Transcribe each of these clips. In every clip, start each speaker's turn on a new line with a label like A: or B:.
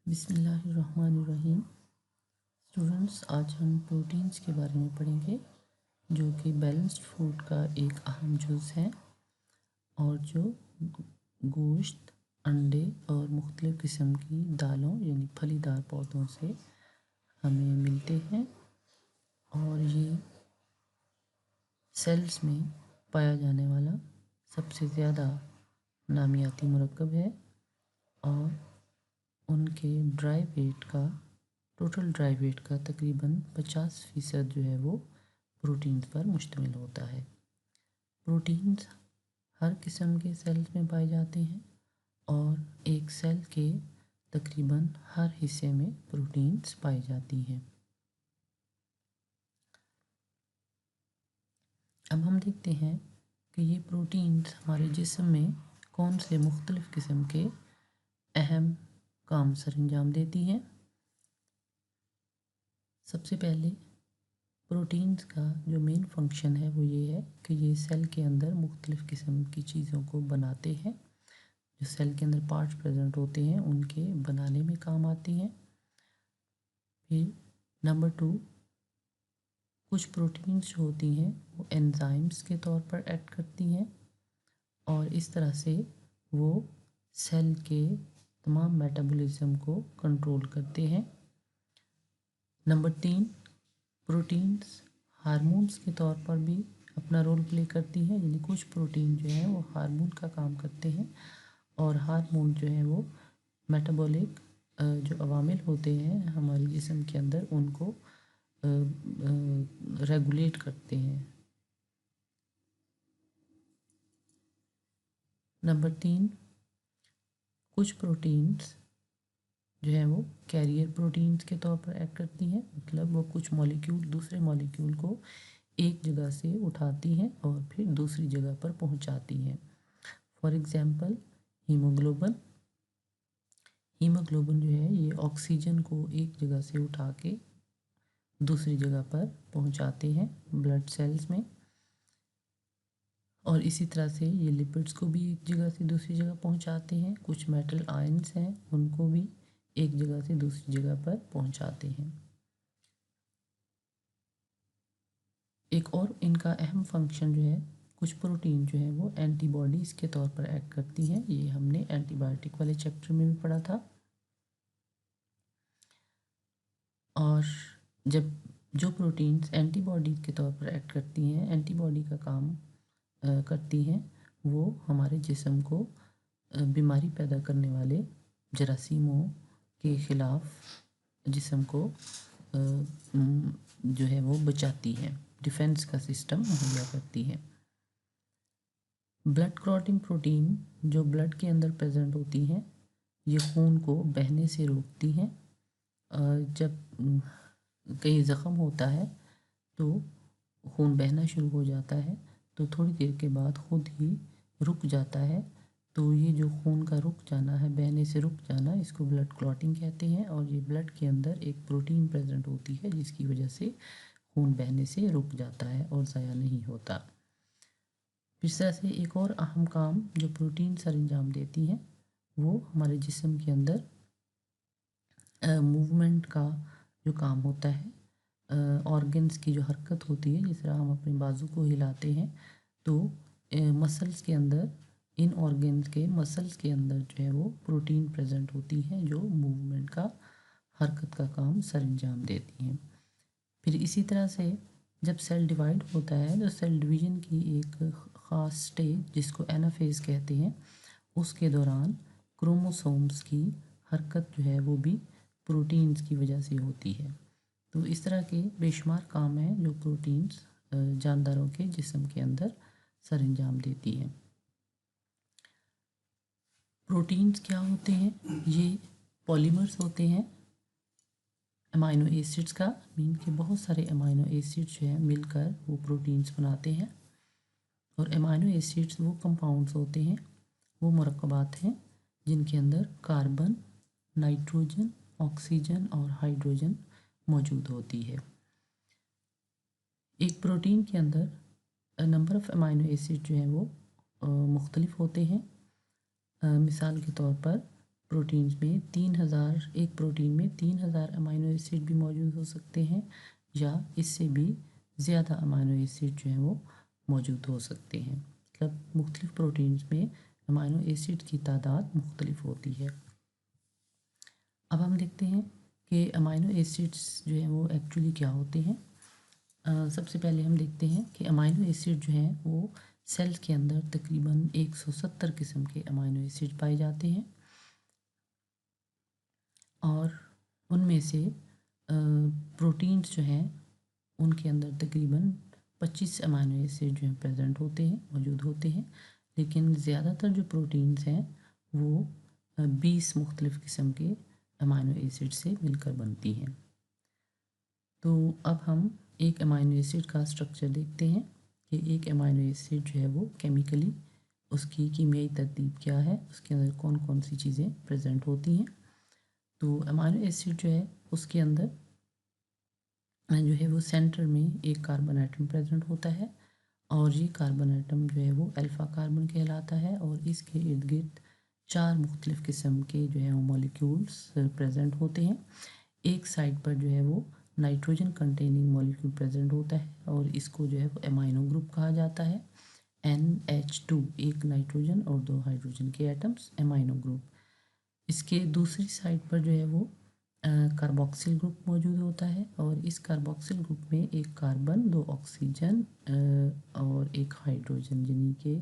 A: बिस्मिल्लाहिर्रहमानिर्रहीम। स्टूडेंट्स, आज हम प्रोटीन्स के बारे में पढ़ेंगे जो कि बैलेंस्ड फूड का एक अहम जुज़ है और जो गोश्त, अंडे और मुख्तलिफ़ किस्म की दालों यानी फलीदार पौधों से हमें मिलते हैं और ये सेल्स में पाया जाने वाला सबसे ज़्यादा नामियाती मरकब है और उनके टोटल ड्राई वेट का तकरीबन 50% जो है वो प्रोटीन्स पर मुश्तमिल होता है। प्रोटीन्स हर किस्म के सेल्स में पाए जाते हैं और एक सेल के तकरीबन हर हिस्से में प्रोटीन्स पाई जाती हैं। अब हम देखते हैं कि ये प्रोटीन्स हमारे जिस्म में कौन से मुख्तलिफ़ किस्म के अहम काम सरअंजाम देती हैं। सबसे पहले प्रोटीन्स का जो मेन फंक्शन है वो ये है कि ये सेल के अंदर मुख्तलिफ़ किस्म की चीज़ों को बनाते हैं। जो सेल के अंदर पार्ट्स प्रेजेंट होते हैं उनके बनाने में काम आती हैं। फिर नंबर 2, कुछ प्रोटीन्स जो होती हैं वो एंजाइम्स के तौर पर एक्ट करती हैं और इस तरह से वो सेल के तमाम मेटाबॉलिज्म को कंट्रोल करते हैं। नंबर 3, प्रोटीन्स हार्मोन्स के तौर पर भी अपना रोल प्ले करती हैं, यानी कुछ प्रोटीन जो है वो हार्मोन का काम करते हैं और हार्मोन जो है वो मेटाबॉलिक जो अवामिल होते हैं हमारे जिस्म के अंदर उनको रेगुलेट करते हैं। नंबर 3, कुछ प्रोटीन्स जो है वो कैरियर प्रोटीन्स के तौर पर एक्ट करती हैं, मतलब वो कुछ मॉलिक्यूल दूसरे मॉलिक्यूल को एक जगह से उठाती हैं और फिर दूसरी जगह पर पहुंचाती हैं। फॉर एग्ज़ाम्पल हीमोग्लोबिन जो है ये ऑक्सीजन को एक जगह से उठा के दूसरी जगह पर पहुंचाते हैं ब्लड सेल्स में, और इसी तरह से ये लिपिड्स को भी एक जगह से दूसरी जगह पहुंचाते हैं। कुछ मेटल आयंस हैं उनको भी एक जगह से दूसरी जगह पर पहुंचाते हैं। एक और इनका अहम फंक्शन जो है, कुछ प्रोटीन जो है वो एंटीबॉडीज़ के तौर पर एक्ट करती हैं। ये हमने एंटीबायोटिक वाले चैप्टर में भी पढ़ा था। और जब जो प्रोटीन्स एंटीबॉडी के तौर पर एक्ट करती हैं, एंटीबॉडी का काम करती हैं, वो हमारे जिस्म को बीमारी पैदा करने वाले जरासीमों के ख़िलाफ़ जिस्म को जो है वो बचाती हैं, डिफेंस का सिस्टम मुहैया करती हैं। ब्लड क्लॉटिंग प्रोटीन जो ब्लड के अंदर प्रेजेंट होती हैं, ये खून को बहने से रोकती हैं। जब कहीं ज़ख़म होता है तो खून बहना शुरू हो जाता है, तो थोड़ी देर के बाद खुद ही रुक जाता है। तो ये जो खून का रुक जाना है, बहने से रुक जाना, इसको ब्लड क्लॉटिंग कहते हैं। और ये ब्लड के अंदर एक प्रोटीन प्रेजेंट होती है जिसकी वजह से खून बहने से रुक जाता है और ज़ाया नहीं होता। इस तरह से एक और अहम काम जो प्रोटीन सरअंजाम देती हैं वो हमारे जिस्म के अंदर मूवमेंट का जो काम होता है, ऑर्गन्स की जो हरकत होती है, जिस तरह हम अपने बाजू को हिलाते हैं तो मसल्स के अंदर, इन ऑर्गन्स के मसल्स के अंदर जो है वो प्रोटीन प्रेजेंट होती हैं जो मूवमेंट का, हरकत का काम सरअंजाम देती हैं। फिर इसी तरह से जब सेल डिवाइड होता है तो सेल डिवीज़न की एक ख़ास स्टेज जिसको एनाफेज़ कहते हैं, उसके दौरान क्रोमोसोम्स की हरकत जो है वो भी प्रोटीन्स की वजह से होती है। तो इस तरह के बेशुमार काम हैं जो प्रोटीन्स जानदारों के जिस्म के अंदर सरअंजाम देती हैं। प्रोटीन्स क्या होते हैं? ये पॉलीमर्स होते हैं अमाइनो एसिड्स का, मीन के बहुत सारे अमाइनो एसिड्स जो हैं मिलकर वो प्रोटीन्स बनाते हैं। और अमाइनो एसिड्स वो कंपाउंड्स होते हैं, वो मरकबात हैं जिनके अंदर कार्बन, नाइट्रोजन, ऑक्सीजन और हाइड्रोजन मौजूद होती है। एक प्रोटीन के अंदर नंबर ऑफ़ अमाइनो एसिड जो हैं वो मुख्तलिफ होते हैं। मिसाल के तौर पर प्रोटीन्स में 3000, एक प्रोटीन में 3000 अमाइनो एसिड भी मौजूद हो सकते हैं या इससे भी ज़्यादा अमाइनो एसिड जो हैं वो मौजूद हो सकते हैं। मतलब मुख्तलिफ प्रोटीन्स में अमाइनो एसिड की तादाद मुख्तलिफ होती है। अब हम देखते हैं कि अमाइनो एसिड्स जो हैं वो एक्चुअली क्या होते हैं। सबसे पहले हम देखते हैं कि अमाइनो एसिड जो हैं वो सेल के अंदर तकरीबन 170 किस्म के अमाइनो एसिड पाए जाते हैं और उनमें से प्रोटीन्स जो हैं उनके अंदर तकरीबन 25 अमाइनो एसिड जो हैं प्रेजेंट होते हैं, मौजूद होते हैं। लेकिन ज़्यादातर जो प्रोटीन्स हैं वो 20 मुख्तलिफ किस्म के अमाइनो एसिड से मिलकर बनती हैं। तो अब हम एक अमाइनो एसिड का स्ट्रक्चर देखते हैं कि एक अमाइनो एसिड जो है वो केमिकली उसकी कीमियाई तरतीब क्या है, उसके अंदर कौन कौन सी चीज़ें प्रेजेंट होती हैं। तो अमाइनो एसिड जो है उसके अंदर जो है वो सेंटर में एक कार्बन आइटम प्रेजेंट होता है और ये कार्बन आइटम जो है वो अल्फ़ा कार्बन कहलाता है और इसके इर्द गिर्द 4 मुख्तलिफ किस्म के जो है वो मॉलिक्यूल्स प्रेजेंट होते हैं। एक साइड पर जो है वो नाइट्रोजन कंटेनिंग मॉलिक्यूल प्रेजेंट होता है और इसको जो है वो एमाइनो ग्रुप कहा जाता है। NH2 एक नाइट्रोजन और 2 हाइड्रोजन के एटम्स, एमाइनो ग्रुप। इसके दूसरी साइड पर जो है वो कार्बोक्सिल ग्रुप मौजूद होता है और इस कार्बोक्सिल ग्रुप में एक कार्बन, 2 ऑक्सीजन और एक हाइड्रोजन यानी कि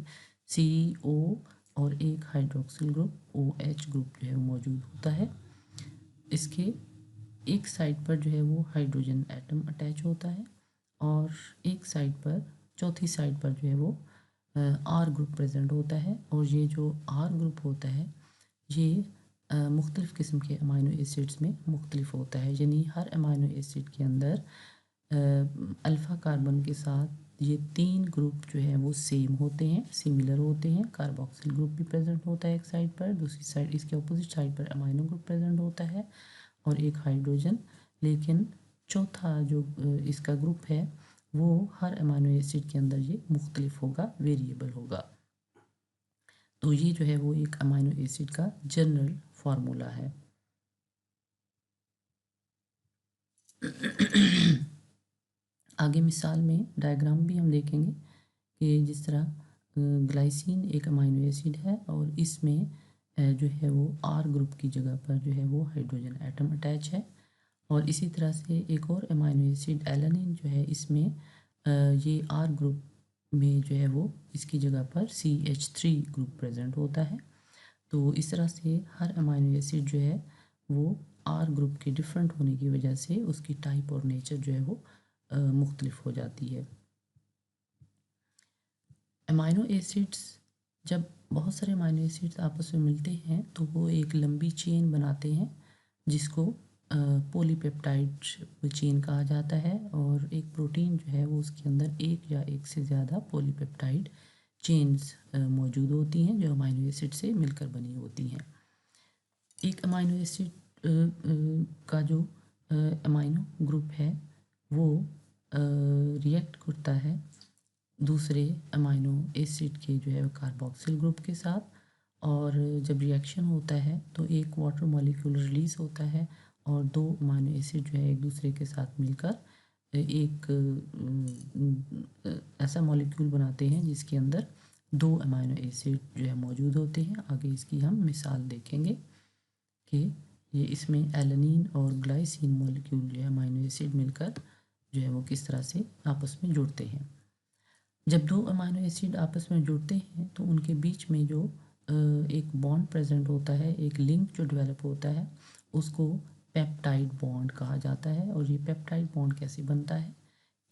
A: CO और एक हाइड्रोक्सिल ग्रुप OH ग्रुप जो है वो मौजूद होता है। इसके एक साइड पर जो है वो हाइड्रोजन एटम अटैच होता है और एक साइड पर, चौथी साइड पर जो है वो R ग्रुप प्रेजेंट होता है और ये जो R ग्रुप होता है ये मुख्तलिफ़ किस्म के अमाइनो एसिड्स में मुख्तलिफ होता है। यानी हर अमाइनो एसिड के अंदर अल्फ़ा कार्बन के साथ ये 3 ग्रुप जो है वो सेम होते हैं, सिमिलर होते हैं। कार्बोक्सिल ग्रुप भी प्रेजेंट होता है एक साइड पर, दूसरी साइड इसके अपोजिट साइड पर अमाइनो ग्रुप प्रेजेंट होता है और एक हाइड्रोजन। लेकिन चौथा जो इसका ग्रुप है वो हर अमाइनो एसिड के अंदर ये मुख्तलिफ होगा, वेरिएबल होगा। तो ये जो है वो एक अमाइनो एसिड का जनरल फार्मूला है। आगे मिसाल में डायग्राम भी हम देखेंगे कि जिस तरह ग्लाइसिन एक अमाइनो एसिड है और इसमें जो है वो R ग्रुप की जगह पर जो है वो हाइड्रोजन एटम अटैच है और इसी तरह से एक और अमाइनो एसिड एलानिन जो है इसमें ये R ग्रुप में जो है वो इसकी जगह पर CH3 ग्रुप प्रेजेंट होता है। तो इस तरह से हर अमाइनो एसिड जो है वो R ग्रुप के डिफरेंट होने की वजह से उसकी टाइप और नेचर जो है वो मुख्तलिफ हो जाती है। अमाइनो एसिड्स, जब बहुत सारे अमाइनो एसिड्स आपस में मिलते हैं तो वो एक लंबी चेन बनाते हैं जिसको पॉलीपेप्टाइड चेन कहा जाता है और एक प्रोटीन जो है वो उसके अंदर एक या एक से ज़्यादा पॉलीपेप्टाइड चेन्स मौजूद होती हैं जो अमाइनो एसिड से मिलकर बनी होती हैं। एक अमाइनो एसिड का जो अमाइनो ग्रुप है वो रिएक्ट करता है दूसरे अमाइनो एसिड के जो है कार्बोक्सिल ग्रुप के साथ और जब रिएक्शन होता है तो एक वाटर मॉलिक्यूल रिलीज़ होता है और 2 अमाइनो एसिड जो है एक दूसरे के साथ मिलकर एक ऐसा मॉलिक्यूल बनाते हैं जिसके अंदर 2 अमाइनो एसिड जो है मौजूद होते हैं। आगे इसकी हम मिसाल देखेंगे कि ये इसमें एलानिन और ग्लाइसिन मॉलिक्यूल जो है अमाइनो एसिड मिलकर जो है वो किस तरह से आपस में जुड़ते हैं। जब 2 अमाइनो एसिड आपस में जुड़ते हैं तो उनके बीच में जो एक बॉन्ड प्रेजेंट होता है, एक लिंक जो डेवलप होता है उसको पेप्टाइड बॉन्ड कहा जाता है। और ये पेप्टाइड बॉन्ड कैसे बनता है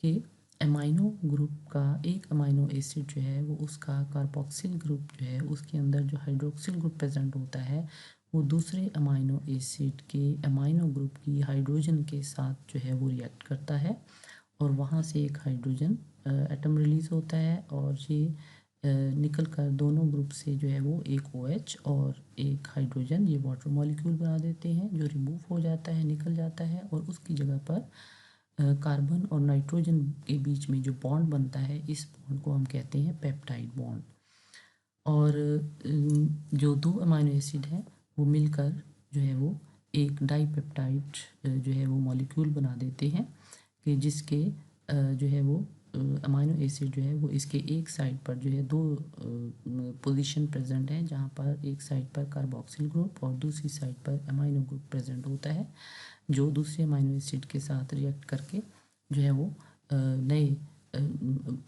A: कि अमाइनो ग्रुप का एक अमाइनो एसिड जो है वो उसका कार्बोक्सिल ग्रुप जो है उसके अंदर जो हाइड्रोक्सिल ग्रुप प्रेजेंट होता है वो दूसरे अमाइनो एसिड के अमाइनो ग्रुप की हाइड्रोजन के साथ जो है वो रिएक्ट करता है और वहाँ से एक हाइड्रोजन एटम रिलीज़ होता है और ये निकल कर दोनों ग्रुप से जो है वो एक OH और एक हाइड्रोजन ये वाटर मॉलिक्यूल बना देते हैं जो रिमूव हो जाता है, निकल जाता है और उसकी जगह पर कार्बन और नाइट्रोजन के बीच में जो बॉन्ड बनता है इस बॉन्ड को हम कहते हैं पेप्टाइड बॉन्ड। और जो 2 अमाइनो एसिड हैं वो मिलकर जो है वो एक डाईपेप्टाइड जो है वो मॉलिक्यूल बना देते हैं कि जिसके जो है वो अमाइनो एसिड जो है वो इसके एक साइड पर जो है दो पोजीशन प्रेजेंट है, जहाँ पर एक साइड पर कार्बोक्सिल ग्रुप और दूसरी साइड पर अमाइनो ग्रुप प्रेजेंट होता है, जो दूसरे अमाइनो एसिड के साथ रिएक्ट करके जो है वो नए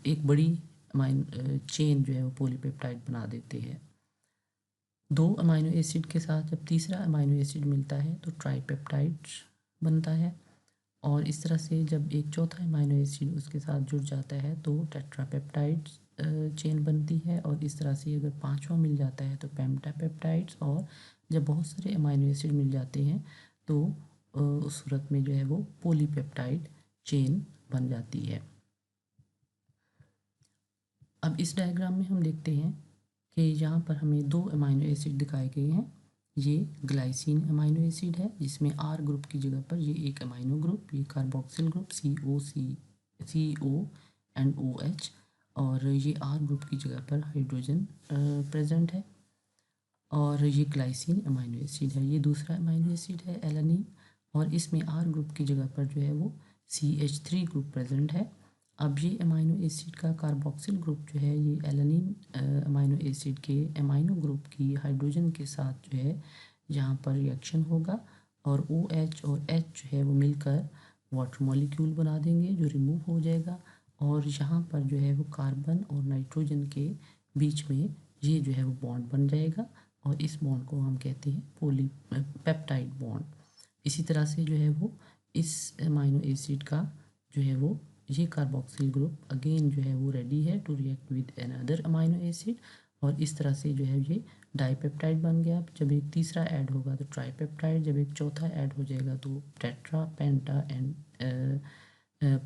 A: एक बड़ी अमाइनो चेन जो है वो पॉलीपेप्टाइड बना देते हैं। दो अमाइनो एसिड के साथ जब तीसरा अमाइनो एसिड मिलता है तो ट्राईपेप्टाइड बनता है, और इस तरह से जब एक चौथा अमाइनो एसिड उसके साथ जुड़ जाता है तो टेट्रापेप्टाइड चेन बनती है, और इस तरह से अगर पांचवा मिल जाता है तो पेंटापेप्टाइड्स, और जब बहुत सारे अमाइनो एसिड मिल जाते हैं तो उस सूरत में जो है वो पॉलीपेप्टाइड चेन बन जाती है। अब इस डायग्राम में हम देखते हैं कि यहाँ पर हमें दो अमाइनो एसिड दिखाए गए हैं। ये ग्लाइसिन अमाइनो एसिड है जिसमें आर ग्रुप की जगह पर ये एक अमाइनो ग्रुप, ये carboxyl group CO and OH, और ये आर ग्रुप की जगह पर हाइड्रोजन प्रेजेंट है, और ये ग्लाइसिन अमाइनो एसिड है। ये दूसरा अमाइनो एसिड है एलानिन, और इसमें आर ग्रुप की जगह पर जो है वो CH3 ग्रुप प्रेजेंट है। अब ये अमाइनो एसिड का कार्बोक्सिल ग्रुप जो है ये एलानिन अमाइनो एसिड के अमाइनो ग्रुप की हाइड्रोजन के साथ जो है यहाँ पर रिएक्शन होगा, और OH और H जो है वो मिलकर वाटर मॉलिक्यूल बना देंगे जो रिमूव हो जाएगा, और यहाँ पर जो है वो कार्बन और नाइट्रोजन के बीच में ये जो है वो बॉन्ड बन जाएगा, और इस बॉन्ड को हम कहते हैं पॉलीपेप्टाइड बॉन्ड। इसी तरह से जो है वो इस अमाइनो एसिड का जो है वो ये कार्बोक्सिल ग्रुप अगेन जो है वो रेडी है to react with another amino acid, और इस तरह से जो है ये डाईपेप्टाइड बन गया। जब एक तीसरा ऐड होगा तो ट्राईपेप्टाइड, जब एक चौथा ऐड हो जाएगा तो tetra, penta and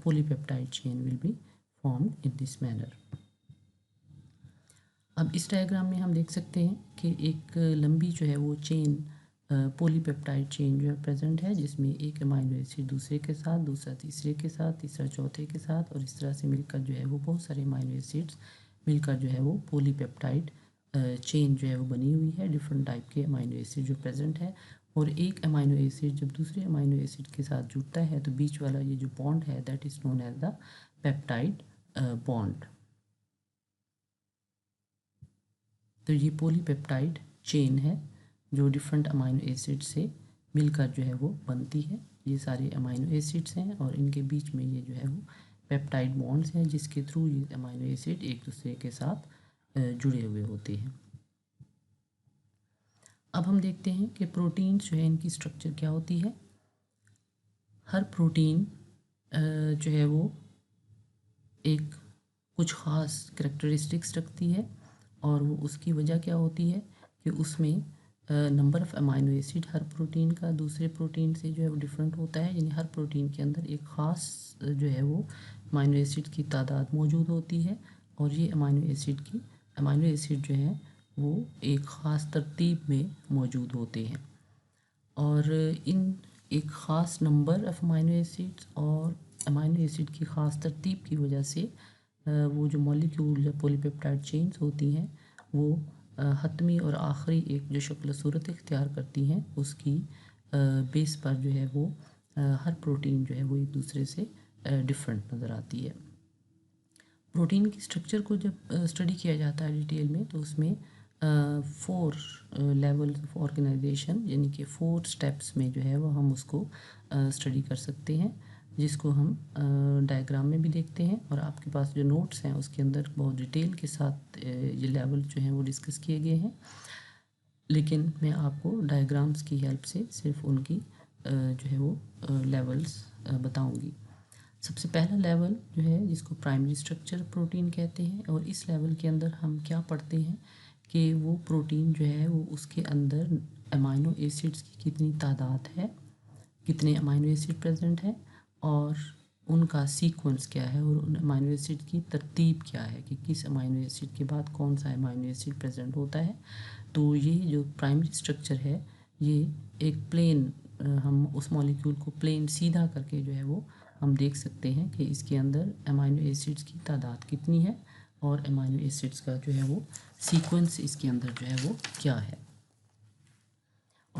A: polypeptide chain will be formed in this manner. अब इस डायग्राम में हम देख सकते हैं कि एक लंबी जो है वो चेन पॉलीपेप्टाइड चेन जो है प्रेजेंट है, जिसमें एक अमाइनो एसिड दूसरे के साथ, दूसरा तीसरे के साथ, तीसरा चौथे के साथ, और इस तरह से मिलकर जो है वो बहुत सारे अमाइनो एसिड्स मिलकर जो है वो पॉलीपेप्टाइड चेन जो है वो बनी हुई है। डिफरेंट टाइप के अमाइनो एसिड जो प्रेजेंट है, और एक अमाइनो एसिड जब दूसरे अमाइनो एसिड के साथ जुड़ता है तो बीच वाला ये जो बॉन्ड है that is known as the peptide bond. तो ये पॉलीपेप्टाइड चेन है जो डिफरेंट अमाइनो एसिड से मिलकर जो है वो बनती है। ये सारे अमाइनो एसिड्स हैं और इनके बीच में ये जो है वो पेप्टाइड बॉन्ड्स हैं जिसके थ्रू ये अमाइनो एसिड एक दूसरे के साथ जुड़े हुए होते हैं। अब हम देखते हैं कि प्रोटीन्स जो है इनकी स्ट्रक्चर क्या होती है। हर प्रोटीन जो है वो एक कुछ ख़ास करेक्टरिस्टिक्स रखती है, और वो उसकी वजह क्या होती है कि उसमें number of amino acid her protein का दूसरे प्रोटीन से जो है वो डिफरेंट होता है, यानी हर प्रोटीन के अंदर एक ख़ास जो है वो अमाइनो एसिड की तादाद मौजूद होती है, और ये अमाइनो एसिड जो है वो एक ख़ास तरतीब में मौजूद होते हैं, और इन एक ख़ास नंबर ऑफ़ अमाइनो एसिड्स और अमाइनो एसिड की ख़ास तरतीब की वजह से वो जो मॉलिक्यूल या पॉलीपेप्टाइड चेन्स होती हैं वो हतमी और आखिरी एक जो शक्ल सूरत इख्तियार करती हैं उसकी बेस पर जो है वो हर प्रोटीन जो है वो एक दूसरे से डिफरेंट नज़र आती है। प्रोटीन की स्ट्रक्चर को जब स्टडी किया जाता है डिटेल में तो उसमें 4 लेवल्स ऑफ ऑर्गेनाइजेशन यानी कि 4 स्टेप्स में जो है वो हम उसको स्टडी कर सकते हैं, जिसको हम डायग्राम में भी देखते हैं, और आपके पास जो नोट्स हैं उसके अंदर बहुत डिटेल के साथ ये लेवल जो हैं वो डिस्कस किए गए हैं, लेकिन मैं आपको डायग्राम्स की हेल्प से सिर्फ उनकी जो है वो लेवल्स बताऊंगी। सबसे पहला लेवल जो है जिसको प्राइमरी स्ट्रक्चर प्रोटीन कहते हैं, और इस लेवल के अंदर हम क्या पढ़ते हैं कि वो प्रोटीन जो है वो उसके अंदर अमाइनो एसिड्स की कितनी तादाद है, कितने अमाइनो एसिड प्रेजेंट है, और उनका सीक्वेंस क्या है, और उन अमाइनो एसिड की तरतीब क्या है कि किस अमाइनो एसिड के बाद कौन सा अमाइनो एसिड प्रेजेंट होता है। तो ये जो प्राइमरी स्ट्रक्चर है ये एक प्लेन हम उस मॉलिक्यूल को प्लेन सीधा करके जो है वो हम देख सकते हैं कि इसके अंदर अमाइनो एसिड्स की तादाद कितनी है और अमाइनो एसिड्स का जो है वो सीक्वेंस इसके अंदर जो है वो क्या है।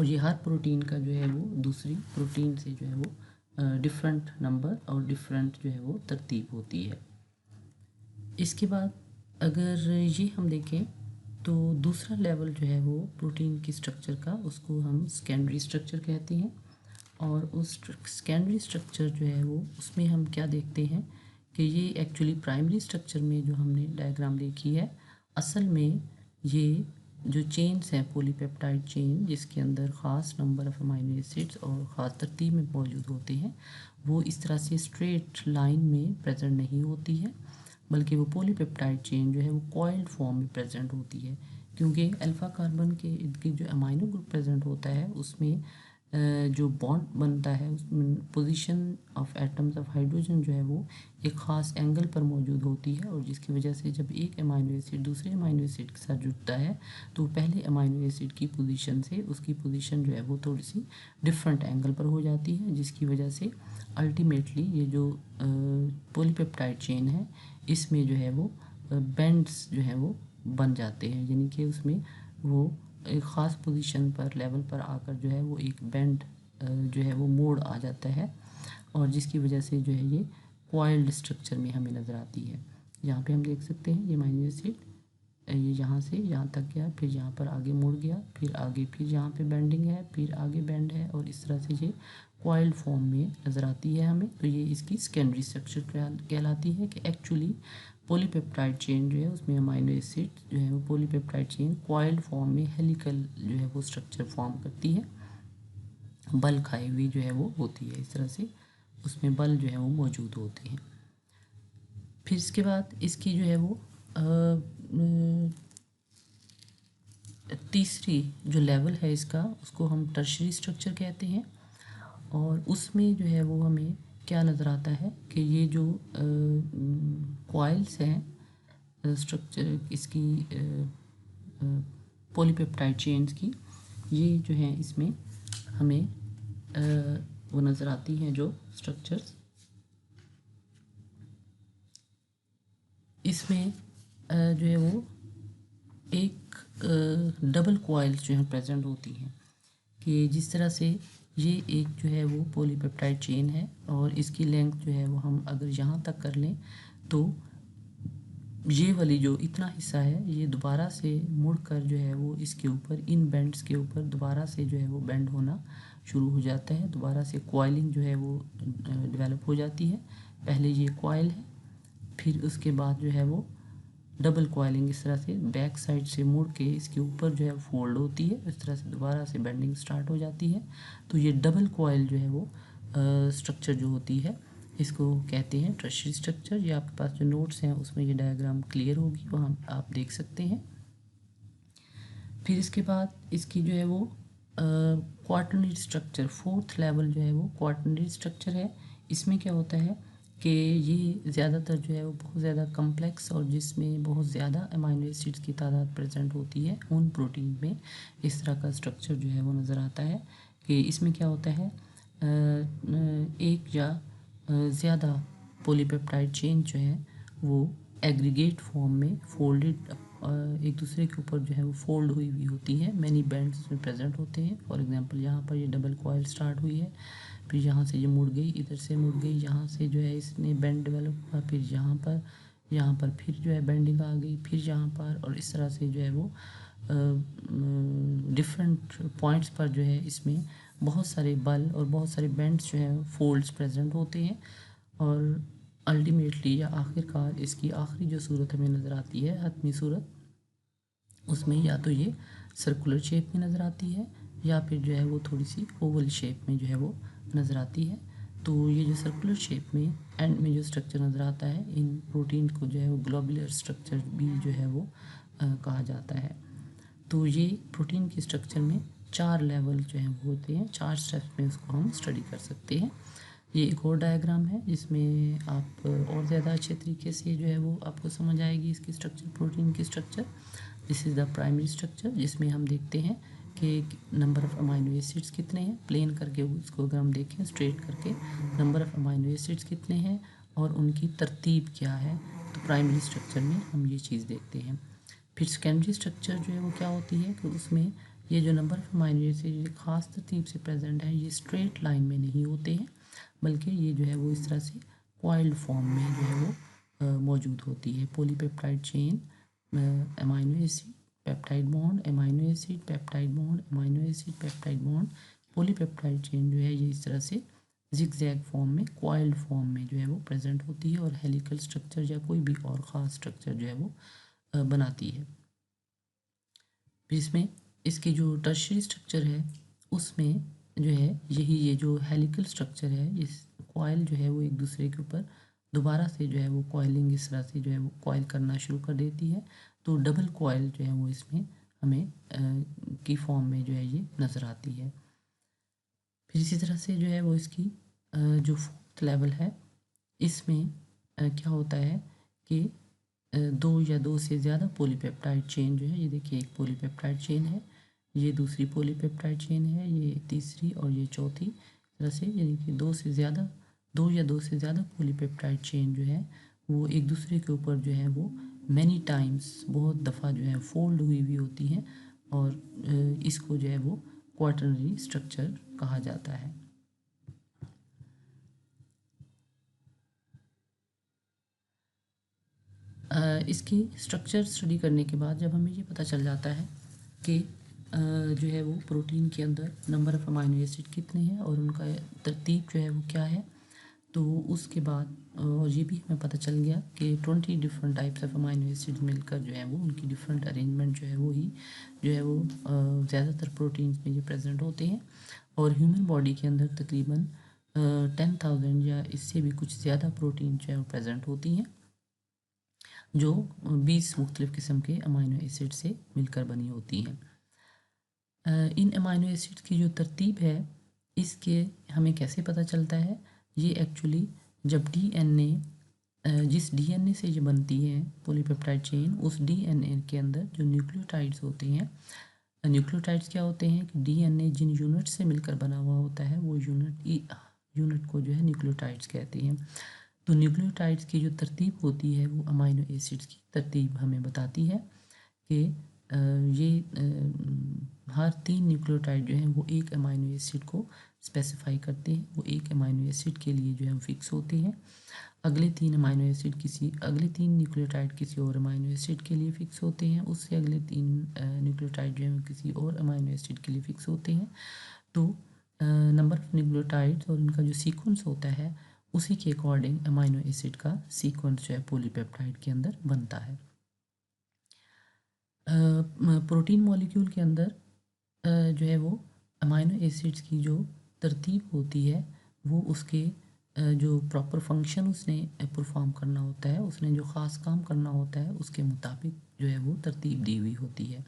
A: और ये हर प्रोटीन का जो है वो दूसरी प्रोटीन से जो है वो डिफरेंट नंबर और डिफरेंट जो है वो तरतीब होती है। इसके बाद अगर ये हम देखें तो दूसरा लेवल जो है वो प्रोटीन की स्ट्रक्चर का, उसको हम सेकेंडरी स्ट्रक्चर कहते हैं। और उस सेकेंडरी स्ट्रक्चर जो है वो उसमें हम क्या देखते हैं कि ये एक्चुअली प्राइमरी स्ट्रक्चर में जो हमने डायग्राम देखी है, असल में ये जो चेन्स हैं पॉलीपेप्टाइड चेन, जिसके अंदर ख़ास नंबर ऑफ अमाइनो एसिड्स और ख़ास तरतीब में मौजूद होते हैं, वो इस तरह से स्ट्रेट लाइन में प्रेजेंट नहीं होती है, बल्कि वो पॉलीपेप्टाइड चेन जो है वो कॉइल्ड फॉर्म में प्रेजेंट होती है। क्योंकि अल्फ़ा कार्बन के इर्द गिर्द जो अमाइनो ग्रुप प्रेजेंट होता है उसमें जो बॉन्ड बनता है उसमें position of atoms of hydrogen जो है वो एक ख़ास एंगल पर मौजूद होती है, और जिसकी वजह से जब एक अमाइनो एसिड दूसरे अमाइनो एसिड के साथ जुड़ता है तो पहले अमाइनो एसिड की पोजीशन से उसकी पोजीशन जो है वो थोड़ी सी डिफरेंट एंगल पर हो जाती है, जिसकी वजह से अल्टीमेटली ये जो पॉलीपेप्टाइड चेन है इसमें जो है वो बेंड्स जो है वो बन जाते हैं, यानी कि उसमें वो एक ख़ास पोजीशन पर लेवल पर आकर जो है वो एक बेंड जो है वो मोड़ आ जाता है, और जिसकी वजह से जो है ये कॉइल्ड स्ट्रक्चर में हमें नज़र आती है। यहाँ पे हम देख सकते हैं ये अमाइनो एसिड ये यहाँ से यहाँ तक गया, फिर यहाँ पर आगे मुड़ गया, फिर आगे फिर यहाँ पे बेंडिंग है, फिर आगे बेंड है, और इस तरह से ये कॉइल्ड फॉर्म में नज़र आती है हमें। तो ये इसकी सेकेंडरी स्ट्रक्चर कहलाती है कि एक्चुअली पॉलीपेप्टाइड चेन जो है उसमें अमाइनो एसिड जो है वो पॉलीपेप्टाइड चेन कॉइल्ड फॉर्म में हेलिकल जो है वो स्ट्रक्चर फॉर्म करती है, बल खाई हुई जो है वो होती है, इस तरह से उसमें बल जो है वो मौजूद होते हैं। फिर इसके बाद इसकी जो है वो तीसरी जो लेवल है इसका उसको हम टर्शरी स्ट्रक्चर कहते हैं, और उसमें जो है वो हमें क्या नज़र आता है कि ये जो कॉइल्स हैं स्ट्रक्चर इसकी पॉलीपेप्टाइड चेन्स की, ये जो है इसमें हमें वो नज़र आती हैं जो स्ट्रक्चर्स, इसमें जो है वो एक डबल कॉइल्स जो है प्रेजेंट होती हैं, कि जिस तरह से ये एक जो है वो पॉलीपेप्टाइड चेन है और इसकी लेंथ जो है वो हम अगर यहाँ तक कर लें तो ये वाली जो इतना हिस्सा है ये दोबारा से मुड़कर जो है वो इसके ऊपर इन बेंड्स के ऊपर दोबारा से जो है वो बेंड होना शुरू हो जाता है, दोबारा से कॉइलिंग जो है वो डेवलप हो जाती है। पहले ये कॉइल है, फिर उसके बाद जो है वो डबल कॉइलिंग इस तरह से बैक साइड से मुड़ के इसके ऊपर जो है फोल्ड होती है, इस तरह से दोबारा से बेंडिंग स्टार्ट हो जाती है। तो ये डबल कॉइल जो है वो स्ट्रक्चर जो होती है इसको कहते हैं टर्शरी स्ट्रक्चर। ये आपके पास जो नोट्स हैं उसमें ये डायग्राम क्लियर होगी, वहाँ आप देख सकते हैं। फिर इसके बाद इसकी जो है वो क्वार्टरनरी स्ट्रक्चर, फोर्थ लेवल जो है वो क्वार्टरनरी स्ट्रक्चर है। इसमें क्या होता है कि ये ज़्यादातर जो है वो बहुत ज़्यादा कम्प्लेक्स और जिसमें बहुत ज़्यादा अमाइनो एसिड्स की तादाद प्रेजेंट होती है उन प्रोटीन में इस तरह का स्ट्रक्चर जो है वो नज़र आता है, कि इसमें क्या होता है एक या ज़्यादा पॉलीपेप्टाइड चेन जो है वो एग्रीगेट फॉर्म में फोल्डेड एक दूसरे के ऊपर जो है वो फोल्ड हुई हुई होती है, मैनी बैंड्स इसमें प्रेजेंट होते हैं। फॉर एग्जांपल यहाँ पर ये डबल कॉइल स्टार्ट हुई है, फिर यहाँ से ये मुड़ गई, इधर से मुड़ गई, यहाँ से जो है इसने बैंड डेवलप हुआ, फिर यहाँ पर फिर जो है बेंडिंग आ गई, फिर यहाँ पर, और इस तरह से जो है वो डिफरेंट पॉइंट्स पर जो है इसमें बहुत सारे बल और बहुत सारे बेंड्स जो है फोल्ड्स प्रेजेंट होते हैं, और अल्टीमेटली या आखिरकार इसकी आखिरी जो सूरत हमें नज़र आती है हतमी सूरत, उसमें या तो ये सर्कुलर शेप में नज़र आती है या फिर जो है वो थोड़ी सी ओवल शेप में जो है वो नज़र आती है। तो ये जो सर्कुलर शेप में एंड में जो स्ट्रक्चर नज़र आता है इन प्रोटीन को जो है वो ग्लोबुलर स्ट्रक्चर भी जो है वो कहा जाता है। तो ये प्रोटीन की स्ट्रक्चर में 4 लेवल जो है वो होते हैं, 4 स्टेप्स में उसको हम स्टडी कर सकते हैं। ये एक और डायग्राम है जिसमें आप और ज़्यादा अच्छे तरीके से जो है वो आपको समझ आएगी इसकी स्ट्रक्चर, प्रोटीन की structure. This is the primary structure, जिसमें हम देखते हैं कि नंबर ऑफ़ अमाइनो एसिड्स कितने हैं, प्लेन करके उसको अगर हम देखें स्ट्रेट करके नंबर ऑफ़ अमाइनो एसिड्स कितने हैं और उनकी तरतीब क्या है, तो प्राइमरी स्ट्रक्चर में हम ये चीज़ देखते हैं। फिर सेकेंडरी स्ट्रक्चर जो है वो क्या होती है कि उसमें ये जो नंबर ऑफ अमाइनो एसिड ख़ास तरतीब से प्रेजेंट है, ये स्ट्रेट लाइन में नहीं होते हैं, बल्कि ये जो है वो इस तरह से कॉइल्ड फॉर्म में जो है वो मौजूद होती है। Polypeptide chain, amino acid, peptide bond, amino acid, peptide bond, amino acid, peptide bond. Polypeptide chain जो है ये इस तरह से जिगजैग फॉर्म में, कॉइल्ड फॉर्म में जो है वो प्रेजेंट होती है और हेलिकल स्ट्रक्चर या कोई भी और ख़ास स्ट्रक्चर जो है वो बनाती है। फिर इसमें इसकी जो टर्शियरी स्ट्रक्चर है उसमें जो है यही ये जो हेलिकल स्ट्रक्चर है, इस कॉइल जो है वो एक दूसरे के ऊपर दोबारा से जो है वो कॉइलिंग इस तरह से जो है वो कॉइल करना शुरू कर देती है। तो डबल कॉइल जो है वो इसमें हमें की फॉर्म में जो है ये नज़र आती है। फिर इसी तरह से जो है वो इसकी जो फोर्थ लेवल है, इसमें क्या होता है कि दो या दो से ज़्यादा पॉलीपेप्टाइड चेन जो है, ये देखिए एक पॉलीपेप्टाइड चेन है, ये दूसरी पॉलीपेप्टाइड चेन है, ये तीसरी और ये चौथी तरह से, यानी कि दो या दो से ज़्यादा पॉलीपेप्टाइड चेन जो है वो एक दूसरे के ऊपर जो है वो मैनी टाइम्स, बहुत दफ़ा जो है फोल्ड हुई हुई होती हैं और इसको जो है वो क्वाटरनरी स्ट्रक्चर कहा जाता है। इसकी स्ट्रक्चर स्टडी करने के बाद जब हमें ये पता चल जाता है कि जो है वो प्रोटीन के अंदर नंबर ऑफ़ अमाइनो एसिड कितने हैं और उनका तरतीब जो है वो क्या है, तो उसके बाद और ये भी हमें पता चल गया कि 20 different types of amino acid मिलकर जो है वो उनकी डिफरेंट अरेंजमेंट जो है वो ही जो है वो ज़्यादातर प्रोटीन्स में ये प्रेजेंट होते हैं और ह्यूमन बॉडी के अंदर तकरीबन 10,000 या इससे भी कुछ ज़्यादा प्रोटीन जो है वो प्रेजेंट होती हैं, जो 20 मुख्तलिफ़ किस्म के अमाइनो एसिड से मिलकर बनी होती हैं। इन अमाइनो एसिड्स की जो तरतीब है इसके हमें कैसे पता चलता है, ये एक्चुअली जब डीएनए जिस डीएनए से ये बनती है पॉलीपेप्टाइड चेन, उस डीएनए के अंदर जो न्यूक्लियोटाइड्स होते हैं, न्यूक्लियोटाइड्स क्या होते हैं कि डीएनए जिन यूनिट से मिलकर बना हुआ होता है वो यूनिट को जो है न्यूक्लियोटाइड्स कहते हैं। तो न्यूक्लियोटाइड्स की जो तरतीब होती है वो अमाइनो एसिड्स की तरतीब हमें बताती है कि ये हर 3 न्यूक्लियोटाइड जो हैं वो एक अमाइनो एसिड को स्पेसिफाई करते हैं, वो एक अमाइनो एसिड के लिए जो है फिक्स होते हैं। अगले 3 न्यूक्लियोटाइड किसी और अमाइनो एसिड के लिए फ़िक्स होते हैं, उससे अगले 3 न्यूक्लियोटाइड जो हैं किसी और अमाइनो एसिड के लिए फ़िक्स होते हैं। तो नंबर ऑफ़ न्यूक्लियोटाइड्स और उनका जो सीक्वेंस होता है उसी के अकॉर्डिंग अमाइनो एसिड का सीक्वेंस जो है पॉलीपेप्टाइड के अंदर बनता है। प्रोटीन मॉलिक्यूल के अंदर जो है वो अमाइनो एसिड्स की जो तरतीब होती है वो उसके जो प्रॉपर फंक्शन उसने परफॉर्म करना होता है, उसने जो ख़ास काम करना होता है उसके मुताबिक जो है वो तरतीब दी हुई होती है।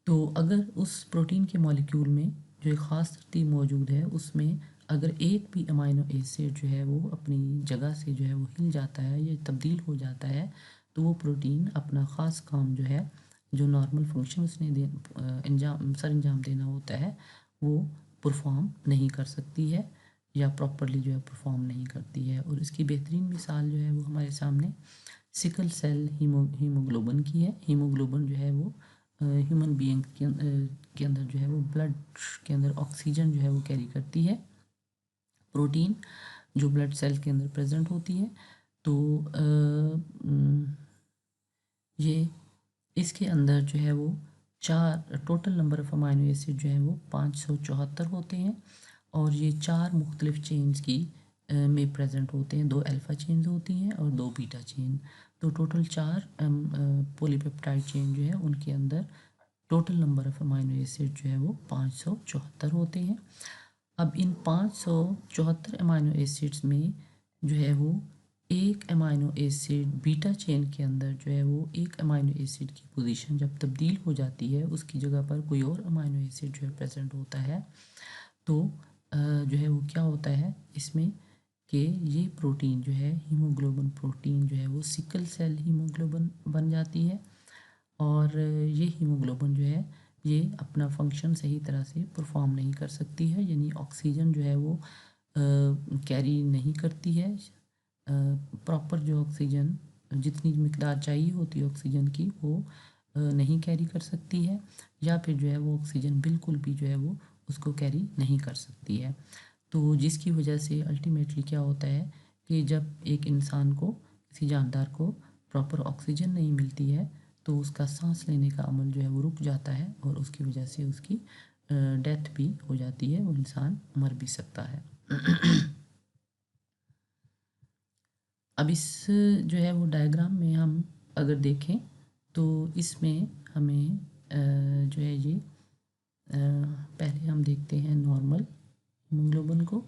A: तो अगर उस प्रोटीन के मॉलिक्यूल में जो एक ख़ास तरतीब मौजूद है उसमें अगर एक भी अमाइनो एसिड जो है वो अपनी जगह से जो है वो हिल जाता है या तब्दील हो जाता है, तो वो प्रोटीन अपना ख़ास काम जो है, जो नॉर्मल फंक्शन उसने सर अंजाम देना होता है, वो परफॉर्म नहीं कर सकती है या प्रॉपरली जो है परफॉर्म नहीं करती है। और इसकी बेहतरीन मिसाल जो है वो हमारे सामने सिकल सेल हीमोग्लोबिन की है। हीमोग्लोबिन जो है वो ह्यूमन बीइंग के अंदर जो है वो ब्लड के अंदर ऑक्सीजन जो है वो कैरी करती है, प्रोटीन जो ब्लड सेल के अंदर प्रेजेंट होती है। तो ये इसके अंदर जो है वो total number of amino acid जो है वो 574 होते हैं और ये 4 मुख्तलिफ चेन्स की में प्रेजेंट होते हैं। 2 अल्फ़ा चेन्स होती हैं और 2 बीटा चेन। तो टोटल 4 पॉलीपेप्टाइड चेन जो है उनके अंदर total number of amino acid जो है वो 574 होते हैं। अब इन 574 अमाइनो एसिड्स में जो है वो एक अमाइनो एसिड बीटा चेन के अंदर जो है वो एक अमाइनो एसिड की पोजीशन जब तब्दील हो जाती है, उसकी जगह पर कोई और अमाइनो एसिड जो है प्रेजेंट होता है, तो जो है वो क्या होता है इसमें कि ये प्रोटीन जो है हीमोग्लोबिन प्रोटीन जो है वो सिकल सेल हीमोग्लोबिन बन जाती है और ये हीमोग्लोबिन जो है ये अपना फंक्शन सही तरह से परफॉर्म नहीं कर सकती है, यानी ऑक्सीजन जो है वो कैरी नहीं करती है। प्रॉपर जो ऑक्सीजन जितनी मिकदार चाहिए होती है ऑक्सीजन की वो नहीं कैरी कर सकती है, या फिर जो है वो ऑक्सीजन बिल्कुल भी जो है वो उसको कैरी नहीं कर सकती है। तो जिसकी वजह से अल्टीमेटली क्या होता है कि जब एक इंसान को, किसी जानदार को प्रॉपर ऑक्सीजन नहीं मिलती है तो उसका सांस लेने का अमल जो है वो रुक जाता है, और उसकी वजह से उसकी डेथ भी हो जाती है, वो इंसान मर भी सकता है। अब इस जो है वो डायग्राम में हम अगर देखें तो इसमें हमें जो है ये पहले हम देखते हैं नॉर्मल हीमोग्लोबिन को।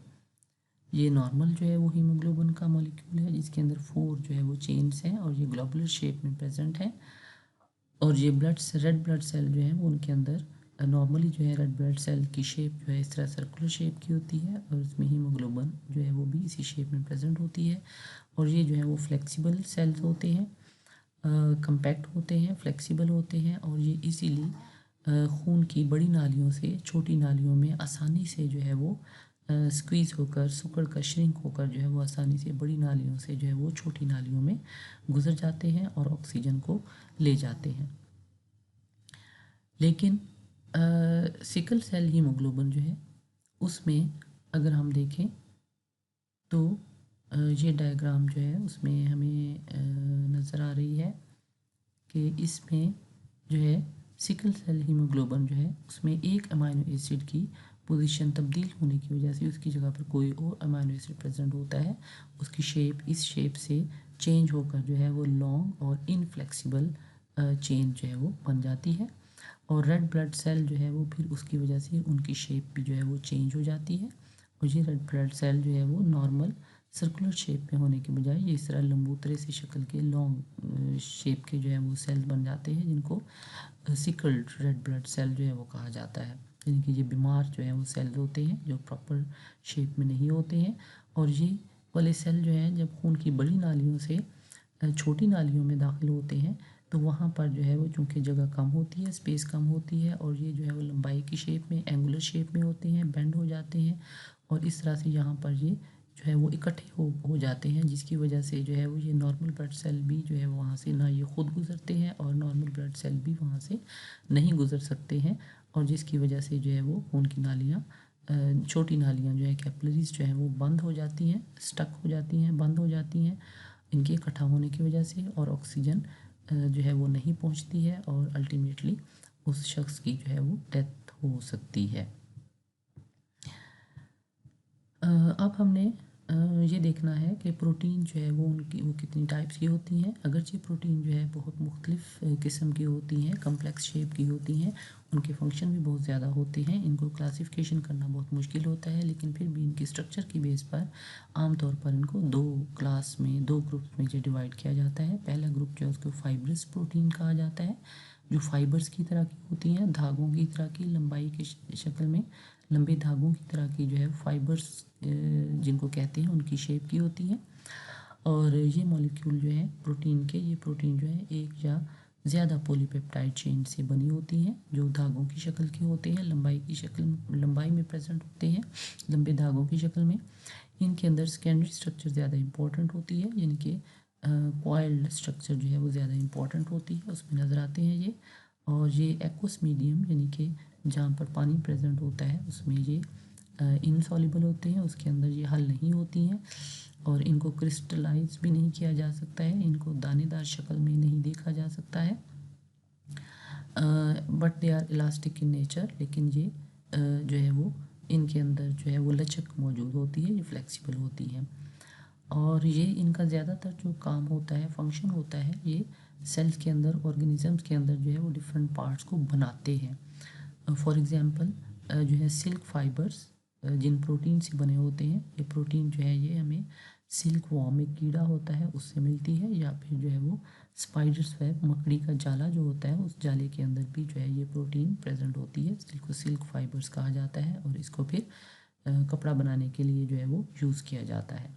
A: ये नॉर्मल जो है वो हीमोग्लोबिन का मॉलिक्यूल है जिसके अंदर 4 जो है वो चेन्स हैं और ये ग्लोबुलर शेप में प्रेजेंट है। और ये रेड ब्लड सेल जो है वो उनके अंदर नॉर्मली जो है रेड ब्लड सेल की शेप जो है इस तरह सर्कुलर शेप की होती है, और इसमें हीमोग्लोबिन जो है वो भी इसी शेप में प्रेजेंट होती है। और ये जो है वो फ्लेक्सिबल सेल्स होते हैं, कम्पैक्ट होते हैं, फ्लेक्सिबल होते हैं, और ये इजीली खून की बड़ी नालियों से छोटी नालियों में आसानी से जो है वो स्क्वीज़ होकर, सिकुड़ कर, श्रिंक होकर जो है वो आसानी से बड़ी नालियों से जो है वो छोटी नालियों में गुजर जाते हैं और ऑक्सीजन को ले जाते हैं। लेकिन सिकल सेल हीमोग्लोबिन जो है उसमें अगर हम देखें तो ये डायग्राम जो है उसमें हमें नज़र आ रही है कि इसमें जो है सिकल सेल हीमोग्लोबिन जो है उसमें एक अमाइनो एसिड की पोजीशन तब्दील होने की वजह से उसकी जगह पर कोई और अमाइनो एसिड प्रेजेंट होता है, उसकी शेप इस शेप से चेंज होकर जो है वो लॉन्ग और इनफ्लेक्सिबल चेन जो है वो बन जाती है। और रेड ब्लड सेल जो है वो फिर उसकी वजह से उनकी शेप भी जो है वो चेंज हो जाती है, और ये रेड ब्लड सेल जो है वो नॉर्मल सर्कुलर शेप में होने के बजाय ये इस तरह लंबूतरे सी शक्ल के लॉन्ग शेप के जो है वो सेल्स बन जाते हैं, जिनको सिकल्ड रेड ब्लड सेल जो है वो कहा जाता है। यानी कि ये बीमार जो है वो सेल्स होते हैं जो प्रॉपर शेप में नहीं होते हैं, और ये वाले सेल जो हैं जब खून की बड़ी नालियों से छोटी नालियों में दाखिल होते हैं तो वहाँ पर जो है वो चूँकि जगह कम होती है, स्पेस कम होती है, और ये जो है वो लंबाई की शेप में, एंगुलर शेप में होते हैं, बेंड हो जाते हैं, और इस तरह से यहाँ पर ये जो है वो इकट्ठे हो जाते हैं, जिसकी वजह से जो है वो ये नॉर्मल ब्लड सेल भी जो है वहाँ से ना ये खुद गुजरते हैं और नॉर्मल ब्लड सेल भी वहाँ से नहीं गुजर सकते हैं, और जिसकी वजह से जो है वो खून की नालियाँ, छोटी नालियाँ जो है कैपिलरीज जो हैं वो बंद हो जाती हैं, स्टक हो जाती हैं, बंद हो जाती हैं इनके इकट्ठा होने की वजह से, और ऑक्सीजन जो है वो नहीं पहुंचती है, और अल्टीमेटली उस शख्स की जो है वो डेथ हो सकती है। अब हमने ये देखना है कि प्रोटीन जो है वो कितनी टाइप्स की होती हैं। अगरचे प्रोटीन जो है बहुत मुख्तलिफ किस्म की होती हैं, कम्प्लेक्स शेप की होती हैं, उनके फंक्शन भी बहुत ज़्यादा होते हैं, इनको क्लासिफिकेशन करना बहुत मुश्किल होता है, लेकिन फिर भी इनकी स्ट्रक्चर की बेस पर आमतौर पर इनको दो ग्रुप्स में जो डिवाइड किया जाता है। पहला ग्रुप जो है उसको फाइब्रस प्रोटीन कहा जाता है, जो फाइबर्स की तरह की होती हैं, धागों की तरह की लंबाई की शक्ल में, लंबे धागों की तरह की जो है फाइबर्स जिनको कहते हैं उनकी शेप की होती है। और ये मॉलिक्यूल जो है प्रोटीन के, ये प्रोटीन जो है एक या ज़्यादा पॉलीपेप्टाइड चेन से बनी होती हैं, जो धागों की शक्ल के होते हैं, लंबाई में प्रेजेंट होते हैं, लंबे धागों की शक्ल में। इनके अंदर सेकेंडरी स्ट्रक्चर ज़्यादा इंपॉर्टेंट होती है, यानी कि कॉइल्ड स्ट्रक्चर जो है वो ज़्यादा इंपॉर्टेंट होती है, उसमें नज़र आते हैं ये। और ये एक्वस मीडियम यानी कि जहाँ पर पानी प्रेजेंट होता है उसमें ये इनसॉल्युबल होते हैं, उसके अंदर ये हल नहीं होती हैं, और इनको क्रिस्टलाइज भी नहीं किया जा सकता है, इनको दानेदार शक्ल में नहीं देखा जा सकता है, but they are elastic in nature. लेकिन ये जो है वो इनके अंदर जो है वो लचक मौजूद होती है, ये फ्लेक्सिबल होती है, और ये इनका ज़्यादातर जो काम होता है, फंक्शन होता है, ये सेल्स के अंदर, ऑर्गेनिजम्स के अंदर जो है वो डिफरेंट पार्ट्स को बनाते हैं। फॉर एग्जांपल जो है सिल्क फाइबर्स जिन प्रोटीन से बने होते हैं, ये प्रोटीन जो है ये हमें सिल्क वॉर्म, एक कीड़ा होता है, उससे मिलती है, या फिर जो है वो स्पाइडर्स वेब, मकड़ी का जाला जो होता है, उस जाले के अंदर भी जो है ये प्रोटीन प्रेजेंट होती है, जिसको सिल्क फाइबर्स कहा जाता है, और इसको फिर कपड़ा बनाने के लिए जो है वो यूज़ किया जाता है।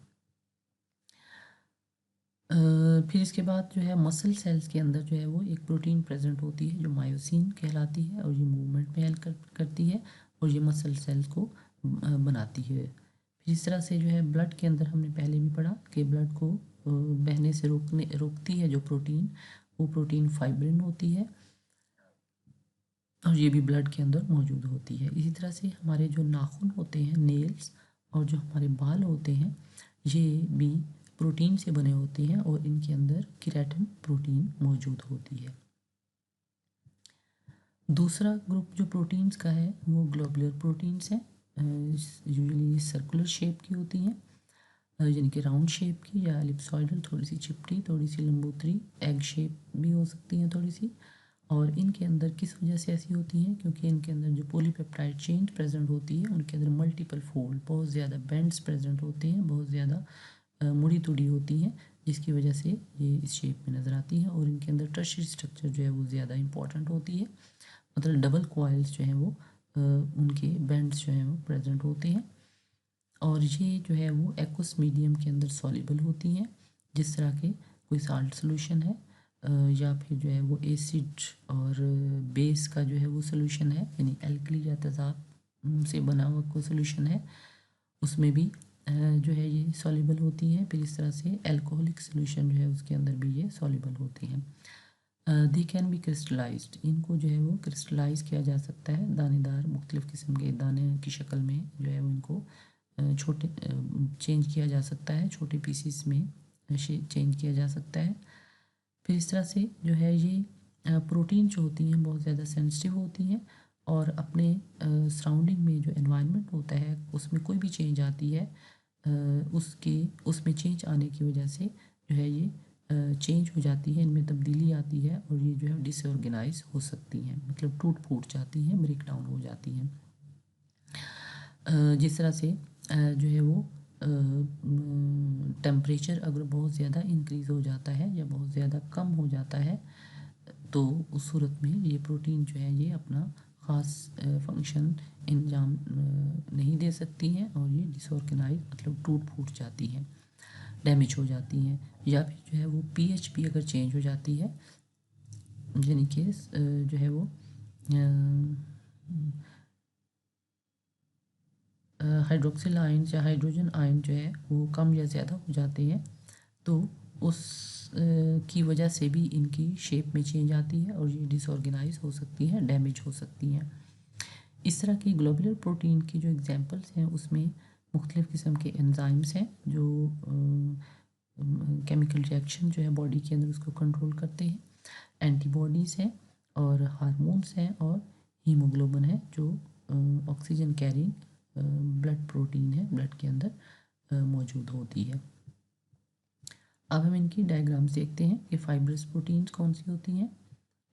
A: फिर इसके बाद जो है मसल सेल्स के अंदर जो है वो एक प्रोटीन प्रेजेंट होती है जो मायोसिन कहलाती है, और ये मूवमेंट में हेल्प करती है, और ये मसल सेल्स को बनाती है। फिर इस तरह से जो है ब्लड के अंदर हमने पहले भी पढ़ा कि ब्लड को बहने से रोकती है जो प्रोटीन, वो प्रोटीन फाइब्रिन होती है, और ये भी ब्लड के अंदर मौजूद होती है। इसी तरह से हमारे जो नाखून होते हैं, नेल्स, और जो हमारे बाल होते हैं, ये भी प्रोटीन से बने होते हैं और इनके अंदर केराटिन प्रोटीन मौजूद होती है। दूसरा ग्रुप जो प्रोटीन्स का है वो ग्लोबुलर प्रोटीन्स हैं। यूजुअली सर्कुलर शेप की होती हैं, यानी कि राउंड शेप की या एलिप्सॉइडल, थोड़ी सी चिपटी, थोड़ी सी लंबोतरी, एग शेप भी हो सकती हैं थोड़ी सी। और इनके अंदर किस वजह से ऐसी होती हैं? क्योंकि इनके अंदर जो पॉलीपेप्टाइड चेन प्रेजेंट होती है उनके अंदर मल्टीपल फोल्ड, बहुत ज़्यादा बेंड्स प्रेजेंट होते हैं, बहुत ज़्यादा मुड़ी तुड़ी होती हैं, जिसकी वजह से ये इस शेप में नज़र आती हैं। और इनके अंदर टर्शियरी स्ट्रक्चर जो है वो ज़्यादा इंपॉर्टेंट होती है, मतलब डबल कॉइल्स जो हैं वो उनके बेंड्स जो हैं वो प्रेजेंट होते हैं। और ये जो है वो एक्वस मीडियम के अंदर सॉल्युबल होती हैं, जिस तरह के कोई साल्ट सोल्यूशन है या फिर जो है वो एसिड और बेस का जो है वो सोल्यूशन है, यानी एल्कली या तेज़ाब से बना हुआ कोई सोल्यूशन है, उसमें भी जो है ये सॉल्युबल होती हैं। फिर इस तरह से अल्कोहलिक सोल्यूशन जो है उसके अंदर भी ये सॉल्युबल होती हैं। दे कैन बी क्रिस्टलाइज्ड, इनको जो है वो क्रिस्टलाइज किया जा सकता है, दानेदार मुख्तलिफ़ किस्म के दाने की शक्ल में जो है वो इनको छोटे चेंज किया जा सकता है, छोटे पीसीस में चेंज किया जा सकता है। फिर इस तरह से जो है ये प्रोटीन जो होती हैं बहुत ज़्यादा सेंसिटिव होती हैं और अपने सराउंडिंग में जो एनवायरनमेंट होता है उसमें कोई भी चेंज आती है, उसमें चेंज आने की वजह से जो है ये चेंज हो जाती है, इनमें तब्दीली आती है और ये जो है डिसऑर्गेनाइज हो सकती हैं, मतलब टूट फूट जाती हैं, ब्रेक डाउन हो जाती हैं। जिस तरह से जो है वो टेम्परेचर अगर बहुत ज़्यादा इंक्रीज़ हो जाता है या बहुत ज़्यादा कम हो जाता है तो उस सूरत में ये प्रोटीन जो है ये अपना ख़ास फंक्शन इंजाम नहीं दे सकती हैं और ये डिसऑर्गेनाइज मतलब टूट फूट जाती हैं, डैमेज हो जाती हैं। या फिर जो है वो पीएच भी अगर चेंज हो जाती है, यानी कि जो है वो हाइड्रोक्सिल आयन या हाइड्रोजन आयन जो है वो कम या ज़्यादा हो जाते हैं, तो उस की वजह से भी इनकी शेप में चेंज आती है और ये डिसऑर्गेनाइज हो सकती हैं, डैमेज हो सकती हैं। इस तरह की ग्लोबुलर प्रोटीन की जो एग्जांपल्स हैं उसमें मुख्तलिफ़ किस्म के एंजाइम्स हैं जो केमिकल रिएक्शन जो है बॉडी के अंदर उसको कंट्रोल करते हैं, एंटीबॉडीज़ हैं और हार्मोन्स हैं और हीमोग्लोबिन है जो ऑक्सीजन कैरिंग ब्लड प्रोटीन है, ब्लड के अंदर मौजूद होती है। अब हम इनकी डायग्राम्स देखते हैं कि फाइब्रस प्रोटीन्स कौन सी होती हैं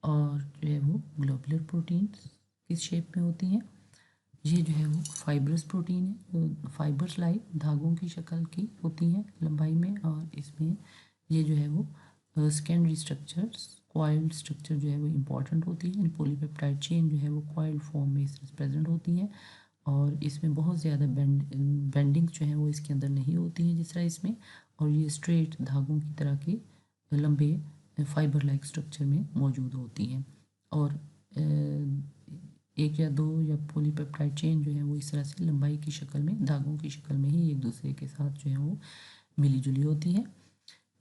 A: और जो है वो ग्लोबुलर प्रोटीन्स किस शेप में होती हैं। ये जो है वो फाइब्रस प्रोटीन है, फाइबर्स लाइक धागों की शक्ल की होती हैं लंबाई में, और इसमें ये जो है वो सेकेंडरी स्ट्रक्चर्स कॉइल्ड स्ट्रक्चर जो है वो इम्पॉर्टेंट होती है, पॉलीपेप्टाइड चेन जो है वो कॉइल्ड फॉर्म में प्रेजेंट होती हैं और इसमें बहुत ज़्यादा बेंडिंग जो है वो इसके अंदर नहीं होती हैं जिस तरह इसमें, और ये स्ट्रेट धागों की तरह के लंबे फाइबर लाइक स्ट्रक्चर में मौजूद होती हैं। और एक या दो या पॉलीपेप्टाइड चेन जो है वो इस तरह से लंबाई की शक्ल में, धागों की शक्ल में ही एक दूसरे के साथ जो है वो मिली जुली होती है।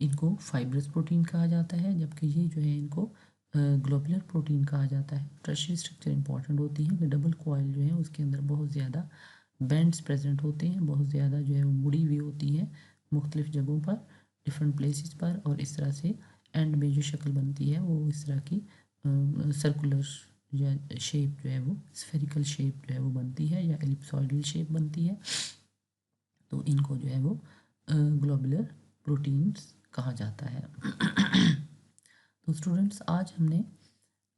A: इनको फाइब्रस प्रोटीन कहा जाता है, जबकि ये जो है इनको ग्लोबुलर प्रोटीन कहा जाता है। टर्शियरी स्ट्रक्चर इंपॉर्टेंट होती है कि डबल कॉइल जो है उसके अंदर बहुत ज़्यादा बैंड्स प्रेजेंट होते हैं, बहुत ज़्यादा जो है वो मुड़ी हुई होती है मुख्तलिफ़ जगहों पर, डिफरेंट प्लेसेस पर, और इस तरह से एंड में जो शक्ल बनती है वो इस तरह की सर्कुलर या शेप जो है वो स्फेरिकल शेप जो है वो बनती है या एलिप्सॉइडल शेप बनती है। तो इनको जो है वो ग्लोबुलर प्रोटीन्स कहा जाता है। तो स्टूडेंट्स आज हमने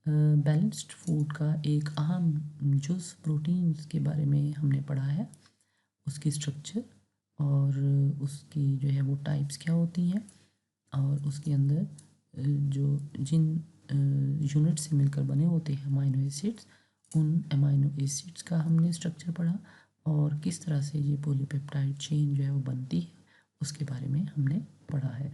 A: बैलेंस्ड फूड का एक अहम जुज़ प्रोटीन्स के बारे में हमने पढ़ा है, उसकी स्ट्रक्चर और उसकी जो है वो टाइप्स क्या होती हैं और उसके अंदर जो जिन यूनिट से मिलकर बने होते हैं अमाइनो एसिड्स, उन अमाइनो एसिड्स का हमने स्ट्रक्चर पढ़ा और किस तरह से ये पॉलीपेप्टाइड चेन जो है वो बनती है उसके बारे में हमने पढ़ा है।